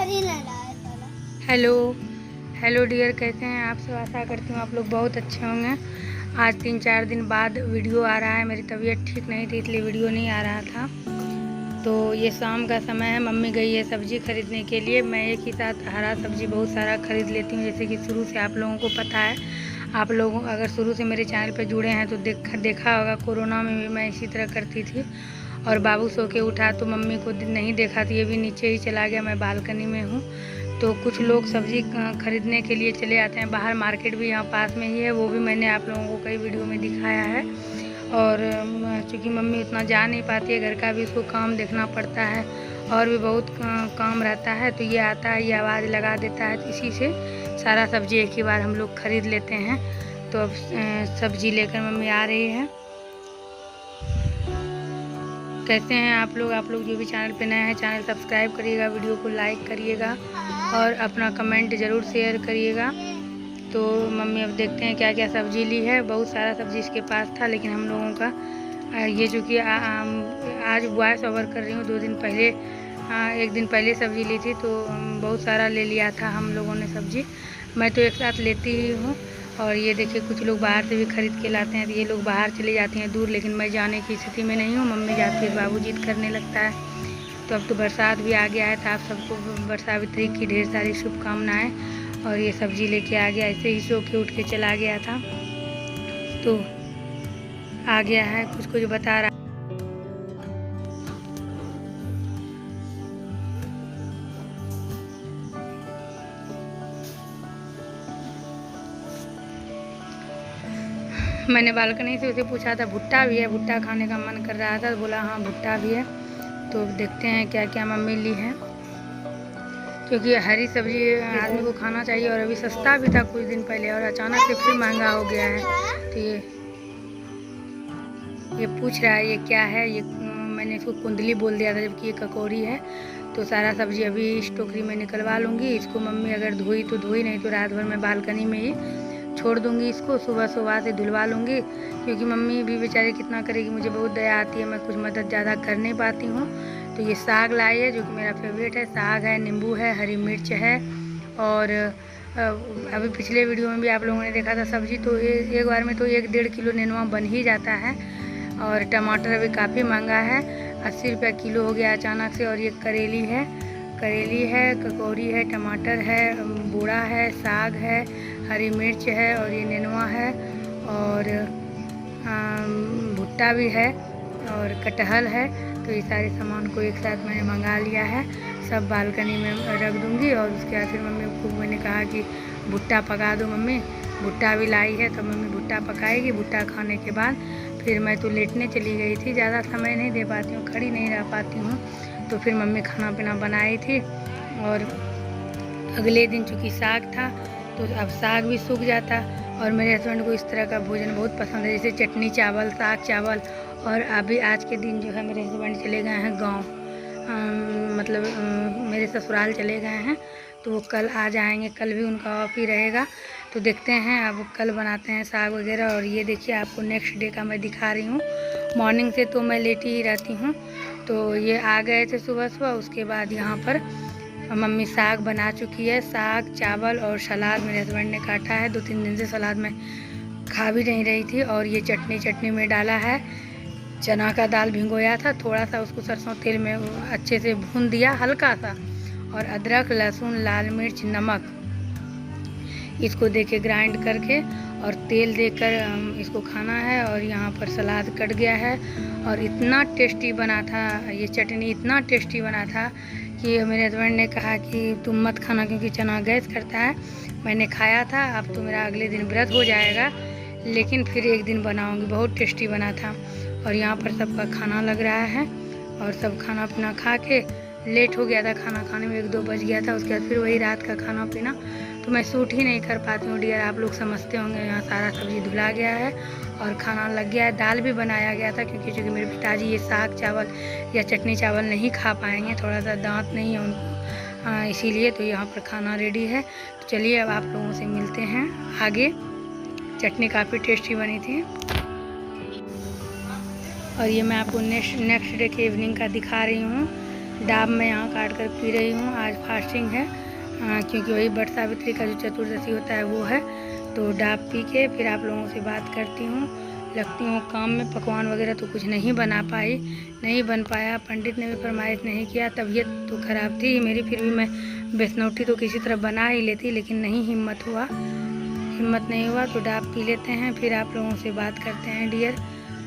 Hello hello dear, कैसे हैं आप सब। आशा करती हूँ आप लोग बहुत अच्छे होंगे। आज 3-4 दिन बाद वीडियो आ रहा है। मेरी तबीयत ठीक नहीं थी इसलिए वीडियो नहीं आ रहा था। तो ये शाम का समय है, मम्मी गई है सब्ज़ी खरीदने के लिए। मैं एक ही साथ हरा सब्ज़ी बहुत सारा ख़रीद लेती हूँ, जैसे कि शुरू से आप लोगों को पता है। आप लोग अगर शुरू से मेरे चैनल पर जुड़े हैं तो देखा होगा, कोरोना में भी मैं इसी तरह करती थी। और बाबू सो के उठा तो मम्मी को नहीं देखा तो ये भी नीचे ही चला गया। मैं बालकनी में हूँ। तो कुछ लोग सब्ज़ी खरीदने के लिए चले आते हैं बाहर। मार्केट भी यहाँ पास में ही है, वो भी मैंने आप लोगों को कई वीडियो में दिखाया है। और चूँकि मम्मी उतना जा नहीं पाती है, घर का भी उसको काम देखना पड़ता है और भी बहुत काम रहता है, तो ये आता है, ये आवाज़ लगा देता है, तो इसी से सारा सब्ज़ी एक ही बार हम लोग ख़रीद लेते हैं। तो अब सब्ज़ी लेकर मम्मी आ रही है। कैसे हैं आप लोग जो भी चैनल पे नए हैं, चैनल सब्सक्राइब करिएगा, वीडियो को लाइक करिएगा और अपना कमेंट ज़रूर शेयर करिएगा। तो मम्मी अब देखते हैं क्या क्या सब्ज़ी ली है। बहुत सारा सब्ज़ी इसके पास था, लेकिन हम लोगों का ये जो कि आज वॉइस ओवर कर रही हूँ, 2 दिन पहले 1 दिन पहले सब्ज़ी ली थी, तो बहुत सारा ले लिया था हम लोगों ने सब्ज़ी। मैं तो एक साथ लेती ही हूँ। और ये देखिए कुछ लोग बाहर से भी ख़रीद के लाते हैं, तो ये लोग बाहर चले जाते हैं दूर, लेकिन मैं जाने की स्थिति में नहीं हूँ। मम्मी जाती है, बाबू जिद करने लगता है। तो अब तो बरसात भी आ गया है, तो आप सबको बरसावित्री की ढेर सारी शुभकामनाएँ। और ये सब्ज़ी लेके आ गया, ऐसे ही सो के उठ के चला गया था, तो आ गया है, कुछ बता रहा। मैंने बालकनी से उसे पूछा था भुट्टा भी है, भुट्टा खाने का मन कर रहा था, तो बोला हाँ भुट्टा भी है। तो देखते हैं क्या क्या मम्मी ली है, क्योंकि हरी सब्ज़ी आदमी को खाना चाहिए। और अभी सस्ता भी था कुछ दिन पहले, और अचानक से फिर महंगा हो गया है। तो ये पूछ रहा है ये क्या है। ये मैंने इसको कुंदली बोल दिया था, जबकि ये ककौरी है। तो सारा सब्ज़ी अभी इस टोकरी में निकलवा लूँगी। इसको मम्मी अगर धोई तो धोई, नहीं तो रात भर मैं बालकनी में ही छोड़ दूँगी इसको। सुबह से धुलवा लूँगी, क्योंकि मम्मी भी बेचारी कितना करेगी। मुझे बहुत दया आती है, मैं कुछ मदद ज़्यादा कर नहीं पाती हूँ। तो ये साग लाई है, जो कि मेरा फेवरेट है। साग है, नींबू है, हरी मिर्च है। और अभी पिछले वीडियो में भी आप लोगों ने देखा था सब्ज़ी, तो एक बार में तो 1-1.5 किलो नेनुआ बन ही जाता है। और टमाटर अभी काफ़ी महंगा है, 80 रुपये किलो हो गया अचानक से। और ये करेली है, ककौरी है, टमाटर है, बूढ़ा है, साग है, हरी मिर्च है, और ये नेनुआ है, और भुट्टा भी है, और कटहल है। तो ये सारे सामान को एक साथ मैंने मंगा लिया है, सब बालकनी में रख दूँगी। और उसके बाद फिर मम्मी को मैंने कहा कि भुट्टा पका दो मम्मी। भुट्टा भी लाई है, तो मम्मी भुट्टा पकाएगी। भुट्टा खाने के बाद फिर मैं तो लेटने चली गई थी, ज़्यादा समय नहीं दे पाती हूँ, खड़ी नहीं रह पाती हूँ। तो फिर मम्मी खाना पीना बनाई थी। और अगले दिन चूँकि साग था, तो अब साग भी सूख जाता। और मेरे हस्बैंड को इस तरह का भोजन बहुत पसंद है, जैसे चटनी चावल, साग चावल। और अभी आज के दिन जो है मेरे हस्बैंड चले गए हैं गाँव, मतलब मेरे ससुराल चले गए हैं। तो वो कल आ जाएंगे, कल भी उनका ऑफ ही रहेगा। तो देखते हैं, अब कल बनाते हैं साग वगैरह। और ये देखिए आपको नेक्स्ट डे का मैं दिखा रही हूँ। मॉर्निंग से तो मैं लेटी ही रहती हूँ। तो ये आ गए थे सुबह। उसके बाद यहाँ पर मम्मी साग बना चुकी है। साग, चावल और सलाद मेरे हस्बैंड ने काटा है। 2-3 दिन से सलाद में खा भी नहीं रही थी। और ये चटनी में डाला है, चना का दाल भिगोया था, थोड़ा सा उसको सरसों तेल में अच्छे से भून दिया हल्का सा। और अदरक, लहसुन, लाल मिर्च, नमक इसको देके ग्राइंड करके और तेल देकर इसको खाना है। और यहाँ पर सलाद कट गया है। और इतना टेस्टी बना था ये चटनी, इतना टेस्टी बना था कि मेरे हस्बैंड ने कहा कि तुम मत खाना, क्योंकि चना गैस करता है। मैंने खाया था, अब तो मेरा अगले दिन व्रत हो जाएगा, लेकिन फिर एक दिन बनाऊँगी। बहुत टेस्टी बना था। और यहाँ पर सबका खाना लग रहा है, और सब खाना पीना खा के लेट हो गया था। खाना खाने में 1-2 बज गया था। उसके बाद फिर वही रात का खाना पीना, तो मैं शूट ही नहीं कर पाती हूँ डियर। आप लोग समझते होंगे। यहाँ सारा सब्ज़ी धुला गया है और खाना लग गया है। दाल भी बनाया गया था, क्योंकि चूँकि मेरे पिताजी ये साग चावल या चटनी चावल नहीं खा पाएंगे, थोड़ा सा दांत नहीं है उनको, इसीलिए। तो यहाँ पर खाना रेडी है। तो चलिए अब आप लोगों से मिलते हैं आगे। चटनी काफ़ी टेस्टी बनी थी। और ये मैं आपको नेक्स्ट डे के इवनिंग का दिखा रही हूँ। डाब मैं यहाँ काट कर पी रही हूँ। आज फास्टिंग है क्योंकि वही वट सावित्री का जो चतुर्दशी होता है वो है। तो डाब पी के फिर आप लोगों से बात करती हूँ, लगती हूँ काम में। पकवान वगैरह तो कुछ नहीं बना पाई, नहीं बन पाया। पंडित ने भी फरमाइश नहीं किया, तबीयत तो ख़राब थी मेरी, फिर भी मैं बेसनौटी तो किसी तरह बना ही लेती, लेकिन नहीं हिम्मत नहीं हुआ। तो डाब पी लेते हैं, फिर आप लोगों से बात करते हैं डियर।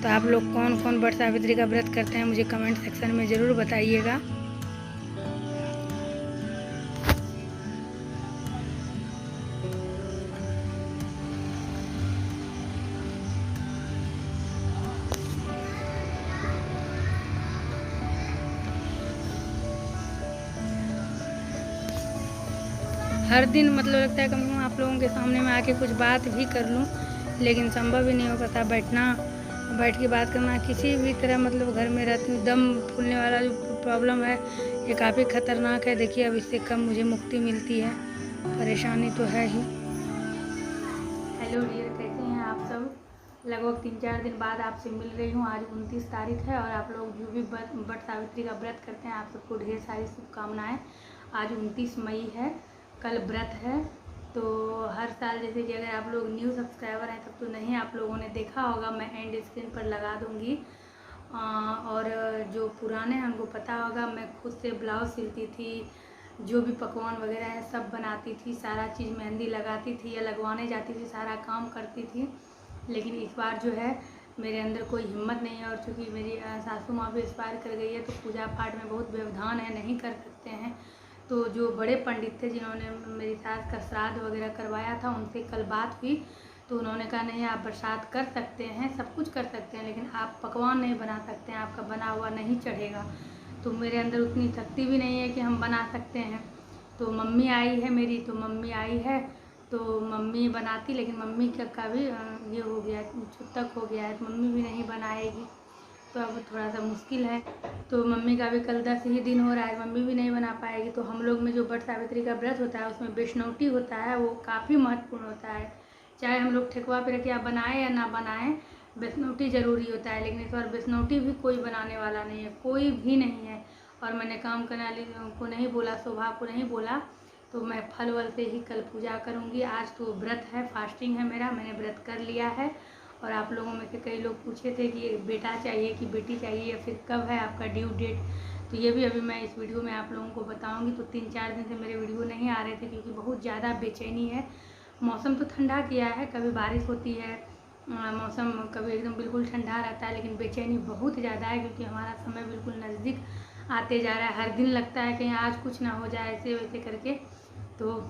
तो आप लोग कौन कौन वट सावित्री का व्रत करते हैं मुझे कमेंट सेक्शन में ज़रूर बताइएगा। हर दिन मतलब लगता है कम से कम आप लोगों के सामने में आके कुछ बात भी कर लूँ, लेकिन संभव ही नहीं हो पाता। बैठ के बात करना किसी भी तरह, मतलब घर में रहती हूँ, दम फूलने वाला जो प्रॉब्लम है ये काफ़ी ख़तरनाक है। देखिए अब इससे कम मुझे मुक्ति मिलती है, परेशानी तो है ही। हेलो डियर, कैसे हैं आप सब? लगभग 3-4 दिन बाद आपसे मिल रही हूँ। आज 29 तारीख है और आप लोग जो भी वट सावित्री का व्रत करते हैं आप सबको ढेर सारी शुभकामनाएँ। आज 29 मई है, कल व्रत है। तो हर साल जैसे कि अगर आप लोग न्यू सब्सक्राइबर हैं तब तो नहीं आप लोगों ने देखा होगा, मैं एंड स्क्रीन पर लगा दूंगी। और जो पुराने हैं उनको पता होगा, मैं खुद से ब्लाउज सिलती थी, जो भी पकवान वगैरह है सब बनाती थी, सारा चीज़ मेहंदी लगाती थी या लगवाने जाती थी, सारा काम करती थी। लेकिन इस बार जो है मेरे अंदर कोई हिम्मत नहीं है, और चूँकि मेरी सासू माँ भी एक्सपायर कर गई है तो पूजा पाठ में बहुत व्यवधान है, नहीं कर सकते हैं। तो जो बड़े पंडित थे जिन्होंने मेरी सास का श्राद्ध वगैरह करवाया था, उनसे कल बात हुई तो उन्होंने कहा नहीं आप प्रसाद कर सकते हैं, सब कुछ कर सकते हैं, लेकिन आप पकवान नहीं बना सकते हैं, आपका बना हुआ नहीं चढ़ेगा। तो मेरे अंदर उतनी शक्ति भी नहीं है कि हम बना सकते हैं। तो मम्मी आई है मेरी, तो मम्मी आई है तो मम्मी बनाती, लेकिन मम्मी का भी ये हो गया, छुतक हो गया है, तो मम्मी भी नहीं बनाएगी, तो अब थोड़ा सा मुश्किल है। तो मम्मी का भी कल 10 ही दिन हो रहा है, मम्मी भी नहीं बना पाएगी। तो हम लोग में जो वट सावित्री का व्रत होता है उसमें वैष्णवटी होता है, वो काफ़ी महत्वपूर्ण होता है। चाहे हम लोग ठेकुआ पे रखिए, आप बनाएं या ना बनाएं, वैष्णवटी ज़रूरी होता है। लेकिन इस बार वैष्णवटी भी कोई बनाने वाला नहीं है, कोई भी नहीं है। और मैंने काम करने वाली को नहीं बोला, शोभा को नहीं बोला, तो मैं फल वल से ही कल पूजा करूँगी। आज तो व्रत है, फास्टिंग है मेरा, मैंने व्रत कर लिया है। और आप लोगों में से कई लोग पूछे थे कि बेटा चाहिए कि बेटी चाहिए या फिर कब है आपका ड्यू डेट, तो ये भी अभी मैं इस वीडियो में आप लोगों को बताऊंगी। तो 3-4 दिन से मेरे वीडियो नहीं आ रहे थे क्योंकि बहुत ज़्यादा बेचैनी है। मौसम तो ठंडा किया है, कभी बारिश होती है, मौसम कभी एकदम बिल्कुल ठंडा रहता है, लेकिन बेचैनी बहुत ज़्यादा है क्योंकि हमारा समय बिल्कुल नज़दीक आते जा रहा है। हर दिन लगता है कहीं आज कुछ ना हो जाए, ऐसे वैसे करके। तो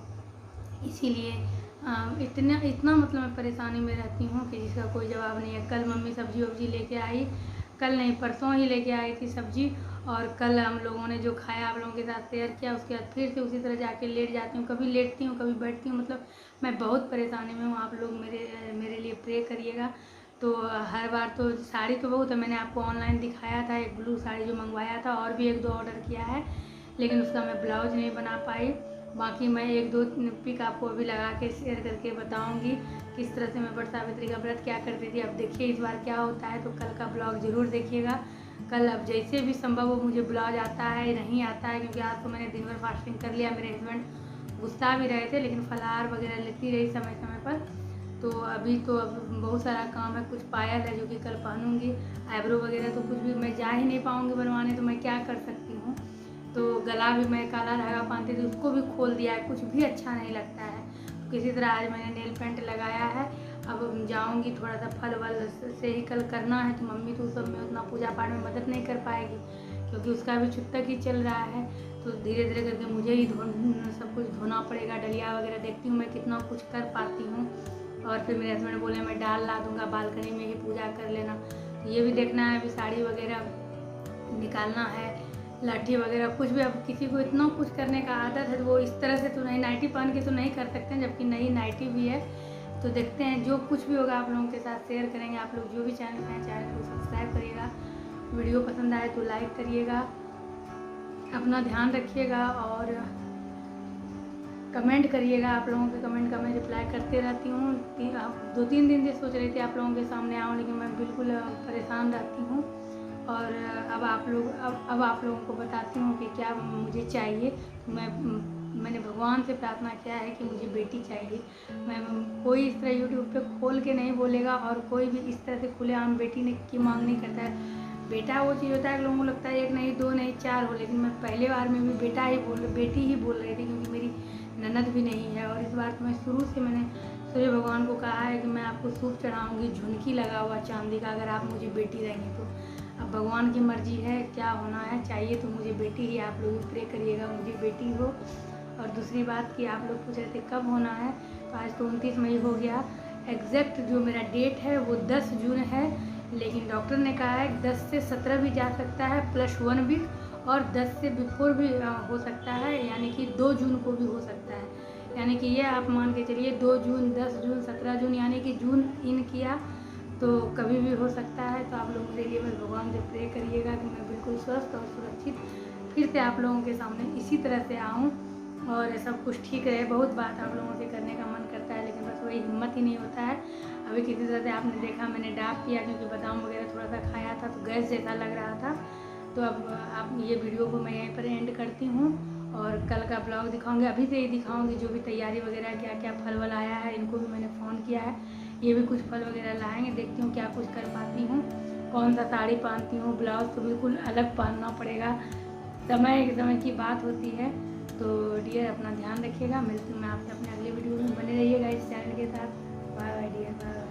इसीलिए इतना मतलब मैं परेशानी में रहती हूँ कि जिसका कोई जवाब नहीं है। कल मम्मी सब्जी वब्जी लेके आई, कल नहीं परसों ही लेके आई थी सब्जी, और कल हम लोगों ने जो खाया आप लोगों के साथ शेयर किया। उसके बाद फिर से उसी तरह जाके लेट जाती हूँ, कभी लेटती हूँ कभी बैठती हूँ, मतलब मैं बहुत परेशानी में हूँ। आप लोग मेरे लिए प्रे करिएगा। तो हर बार तो साड़ी तो बहुत है, मैंने आपको ऑनलाइन दिखाया था एक ब्लू साड़ी जो मंगवाया था, और भी 1-2 ऑर्डर किया है, लेकिन उसका मैं ब्लाउज नहीं बना पाई। बाकी मैं 1-2 पिक आपको अभी लगा के शेयर करके बताऊंगी किस तरह से मैं वट सावित्री का व्रत क्या करती थी। अब देखिए इस बार क्या होता है, तो कल का ब्लॉग ज़रूर देखिएगा। कल अब जैसे भी संभव हो मुझे ब्लाउज आता है नहीं आता है, क्योंकि आज तो मैंने दिन भर फास्टिंग कर लिया। मेरे हस्बैंड गुस्सा भी रहे थे, लेकिन फलाहार वगैरह लेती रही समय समय पर। तो अभी तो अब बहुत सारा काम है, कुछ पायल है जो कि कल पहनूंगी, आईब्रो वगैरह तो कुछ भी मैं जा ही नहीं पाऊँगी बनवाने, तो मैं क्या कर सकती हूँ। तो गला भी मैं काला धागा बांधती थी, उसको भी खोल दिया है, कुछ भी अच्छा नहीं लगता है। तो किसी तरह आज मैंने नेल पेंट लगाया है। अब जाऊंगी, थोड़ा सा फल वल से ही कल करना है, तो मम्मी तो उस सब में उतना पूजा पाठ में मदद नहीं कर पाएगी क्योंकि उसका भी छुट्टा ही चल रहा है। तो धीरे धीरे करके मुझे ही सब कुछ धोना पड़ेगा। डलिया वगैरह देखती हूँ मैं कितना कुछ कर पाती हूँ। और फिर मेरे हस्बैंड बोले मैं डाल ला दूँगा, बालकनी में ही पूजा कर लेना। तो ये भी देखना है, अभी साड़ी वगैरह निकालना है, लाठी वगैरह कुछ भी। अब किसी को इतना कुछ करने का आदत है तो वो इस तरह से तो नहीं, नाइटी पहन के तो नहीं कर सकते हैं, जबकि नई नाइटी भी है। तो देखते हैं, जो कुछ भी होगा आप लोगों के साथ शेयर करेंगे। आप लोग जो भी चैनल में चैनल को सब्सक्राइब करिएगा, वीडियो पसंद आए तो लाइक करिएगा, अपना ध्यान रखिएगा और कमेंट करिएगा। आप लोगों के कमेंट का मैं रिप्लाई करते रहती हूँ। 2-3 दिन से सोच रही थी आप लोगों के सामने आऊँ, लेकिन मैं बिल्कुल परेशान रहती हूँ। और अब आप लोगों को बताती हूँ कि क्या मुझे चाहिए। मैंने भगवान से प्रार्थना किया है कि मुझे बेटी चाहिए। कोई इस तरह यूट्यूब पे खोल के नहीं बोलेगा और कोई भी इस तरह से खुलेआम बेटी ने की मांग नहीं करता है। बेटा वो चीज़ होता है, लोगों को लगता है 1 नहीं 2 नहीं 4 हो, लेकिन मैं पहले बार में भी बेटी ही बोल रही थी, क्योंकि मेरी ननद भी नहीं है। और इस बार तो मैं शुरू से मैंने सूर्य भगवान को कहा है कि मैं आपको सूप चढ़ाऊँगी, झुनकी लगा हुआ चांदी का, अगर आप मुझे बेटी देंगे तो। अब भगवान की मर्जी है, क्या होना है, चाहिए तो मुझे बेटी ही। आप लोग प्रे करिएगा मुझे बेटी हो। और दूसरी बात कि आप लोग पूछ रहे थे कब होना है, तो आज तो 29 मई हो गया। एग्जैक्ट जो मेरा डेट है वो 10 जून है, लेकिन डॉक्टर ने कहा है 10 से 17 भी जा सकता है +1 वीक, और 10 से बिफोर भी हो सकता है, यानी कि 2 जून को भी हो सकता है। यानी कि ये आप मान के चलिए 2 जून, 10 जून, 17 जून, यानी कि जून इन किया तो कभी भी हो सकता है। तो आप लोग मेरे लिए बस भगवान से प्रे करिएगा कि मैं बिल्कुल स्वस्थ और सुरक्षित फिर से आप लोगों के सामने इसी तरह से आऊँ और सब कुछ ठीक रहे। बहुत बात आप लोगों से करने का मन करता है, लेकिन बस वही हिम्मत ही नहीं होता है। अभी किसी तरह से आपने देखा मैंने डाक किया, क्योंकि बादाम वगैरह थोड़ा सा खाया था तो गैस जैसा लग रहा था। तो अब आप ये वीडियो को मैं यहीं पर एंड करती हूँ और कल का ब्लॉग दिखाऊंगी। अभी से ही दिखाऊंगी जो भी तैयारी वगैरह क्या क्या फल वल आया है, इनको भी मैंने फ़ोन किया है, ये भी कुछ फल वगैरह लाएंगे। देखती हूँ क्या कुछ कर पाती हूँ, कौन सा साड़ी पहनती हूँ, ब्लाउज़ तो बिल्कुल अलग पहनना पड़ेगा, समय की बात होती है। तो डियर अपना ध्यान रखिएगा, मिलती हूँ मैं आपसे अपने अगले वीडियो में, बने रहिएगा इस चैनल के साथ। Bye bye dear, bye.